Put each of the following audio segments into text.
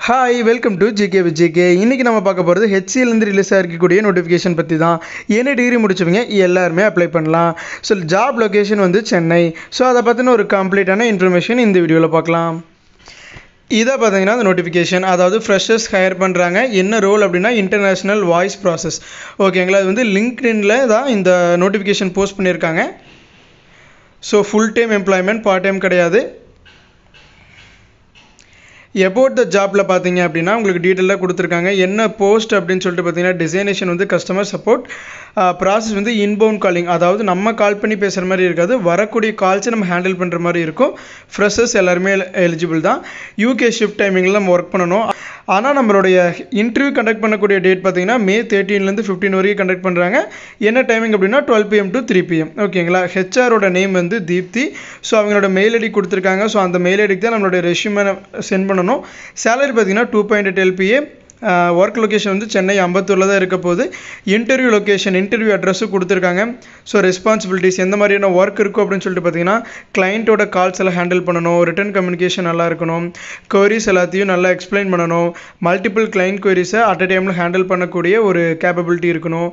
Hi welcome to GK with GK. இன்றைக்கி நம்ம பார்க்க போகிறது ஹெச்சிஎல்லேருந்து ரிலீஸ் ஆகிருக்கக்கூடிய நோட்டிஃபிகேஷன் பற்றி தான். என்ன டிகிரி முடிச்சவங்க எல்லாருமே அப்ளை பண்ணலாம். ஸோ ஜாப் லொக்கேஷன் வந்து சென்னை. ஸோ அதை பற்றின ஒரு கம்ப்ளீட்டான இன்ஃபர்மேஷன் இந்த வீடியோவில் பார்க்கலாம். இதை பார்த்தீங்கன்னா அந்த நோட்டிஃபிகேஷன், அதாவது ஃப்ரெஷர்ஸ் ஹையர் பண்ணுறாங்க. என்ன ரோல் அப்படின்னா இன்டர்நேஷ்னல் வாய்ஸ் ப்ராசஸ். ஓகேங்களா, அது வந்து லிங்க்டின்ல தான் இந்த நோட்டிஃபிகேஷன் போஸ்ட் பண்ணியிருக்காங்க. So full time employment, part time கிடையாது. எபவுட் த ஜாப்பில் பார்த்தீங்க அப்படின்னா உங்களுக்கு டீட்டெயிலாக கொடுத்துருக்காங்க. என்ன போஸ்ட் அப்படின்னு சொல்லிட்டு பார்த்தீங்கன்னா டிசைனேஷன் வந்து கஸ்டமர் சப்போர்ட். ப்ராசஸ் வந்து இன்பவுண்ட் காலிங், அதாவது நம்ம கால் பண்ணி பேசுகிற மாதிரி இருக்காது, வரக்கூடிய கால்ஸை நம்ம ஹேண்டில் பண்ணுற மாதிரி இருக்கும். ஃப்ரெஷர்ஸ் எல்லாருமே எலிஜிபிள் தான். யூகே ஷிஃப்ட் டைமிங்கில் நம்ம ஒர்க் பண்ணணும். ஆனால் நம்மளுடைய இன்டர்வியூ கண்டக்ட் பண்ணக்கூடிய டேட் பார்த்தீங்கன்னா May 13லேருந்து 15 வரைக்கும் கண்டக்ட் பண்ணுறாங்க. என்ன டைமிங் அப்படின்னா 12 PM to 3 PM. ஓகேங்களா, ஹெச்ஆரோட நேம் வந்து தீப்தி. ஸோ அவங்களோட மெயில் ஐடி கொடுத்துருக்காங்க. ஸோ அந்த மெயில் ஐடிக்கு தான் நம்மளுடைய ரெஷ்யூமை சென்ட் பண்ணணும். சேலரி பார்த்தீங்கன்னா 2.8 LPA. ஒர்க் லொக்கேஷன் வந்து சென்னை அம்பத்தூரில் தான் இருக்க போகுது. இன்டர்வியூ லொக்கேஷன், இன்டர்வியூ அட்ரஸும் கொடுத்துருக்காங்க. ஸோ ரெஸ்பான்சிபிலிட்டிஸ் எந்த மாதிரியான ஒர்க் இருக்கும் அப்படின்னு சொல்லிட்டு பார்த்தீங்கன்னா கிளைண்ட்டோட கால்ஸ் எல்லாம் ஹேண்டில் பண்ணணும், ரிட்டன் கம்யூனிகேஷன் நல்லா இருக்கணும், கொயரிஸ் எல்லாத்தையும் நல்லா எக்ஸ்பிளைன் பண்ணணும், மல்டிபிள் கிளைண்ட் கொயரிஸை அட் அ டைமில் ஹேண்டில் பண்ணக்கூடிய ஒரு கேப்பபிலிட்டி இருக்கணும்,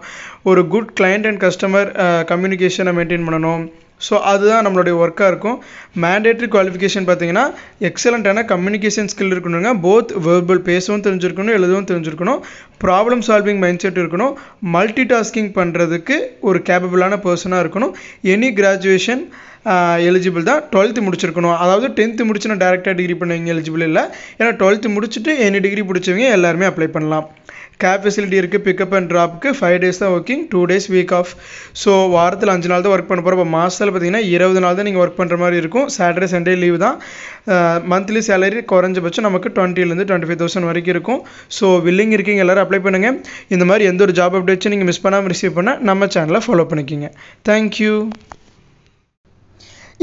ஒரு குட் கிளைண்ட் அண்ட் கஸ்டமர் கம்யூனிகேஷனை மெயின்டைன் பண்ணணும். ஸோ அதுதான் நம்மளுடைய ஒர்க்காக இருக்கும். மேண்டேட்ரி குவாலிஃபிகேஷன் பார்த்தீங்கன்னா எக்ஸலண்ட்டான கம்யூனிகேஷன் ஸ்கில் இருக்கணுங்க. போத் வெர்பல், பேசவும் தெரிஞ்சிருக்கணும், எழுதவும் தெரிஞ்சிருக்கணும், ப்ராப்ளம் சால்விங் மைண்ட் செட் இருக்கணும், மல்டி டாஸ்கிங் பண்ணுறதுக்கு ஒரு கேப்பபிளான பர்சனாக இருக்கணும். எனி கிராஜுவேஷன் எலிஜிபிள் தான். 12th முடிச்சிருக்கணும். அதாவது 10th முடிச்சுன்னா டேரெக்டாக டிகிரி பண்ணவங்க எலிஜிபிள் இல்லை. ஏன்னா 12th முடிச்சுட்டு எனி டிகிரி பிடிச்சவங்க எல்லாருமே அப்ளை பண்ணலாம். கேப் ஃபெசிலிட்டி இருக்குது. பிக்கப் அண்ட் ட்ராப்புக்கு 5 days தான் working, 2 days week off. So வாரத்தில் 5 நாள் தான் ஒர்க் பண்ண போகிறோம். இப்போ மாதத்தில் பார்த்தீங்கன்னா 20 நாள் தான் நீங்கள் ஒர்க் பண்ணுற மாதிரி இருக்கும். சாட்டர்டே சண்டே லீவ் தான். மந்த்லி சேலரி குறைஞ்சபட்சம் நமக்கு 20,000 to 25,000 வரைக்கும் இருக்கும். ஸோ வில்லிங் இருக்கீங்க, எல்லோரும் அப்ளை பண்ணுங்கள். இந்த மாதிரி எந்த ஒரு ஜாப் அப்டேட்ஸும் நீங்கள் மிஸ் பண்ணாமல் ரிசீவ் பண்ண நம்ம சேனலை ஃபாலோ பண்ணிக்கிங்க. தேங்க்யூ.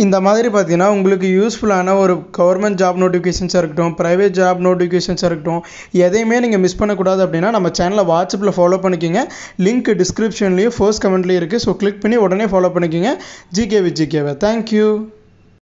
இந்த மாதிரி பார்த்தீங்கன்னா உங்களுக்கு யூஸ்ஃபுல்லான ஒரு கவர்மெண்ட் ஜாப் நோட்டிஃபிகேஷன்ஸாக இருக்கட்டும், ப்ரைவேட் ஜாப் நோட்டிஃபிகேஷன்ஸாக இருக்கட்டும், எதையுமே நீங்கள் மிஸ் பண்ணக்கூடாது அப்படின்னா நம்ம சேனலை வாட்ஸ்அப்பில் ஃபாலோ பண்ணிக்கிங்க. லிங்க் டிஸ்கிரிப்ஷன்லேயும் ஃபர்ஸ்ட் கமெண்ட்லேயும் இருக்குது. ஸோ கிளிக் பண்ணி உடனே ஃபாலோ பண்ணிக்கிங்க. ஜிகே வித் ஜிகேவை. தேங்க்யூ.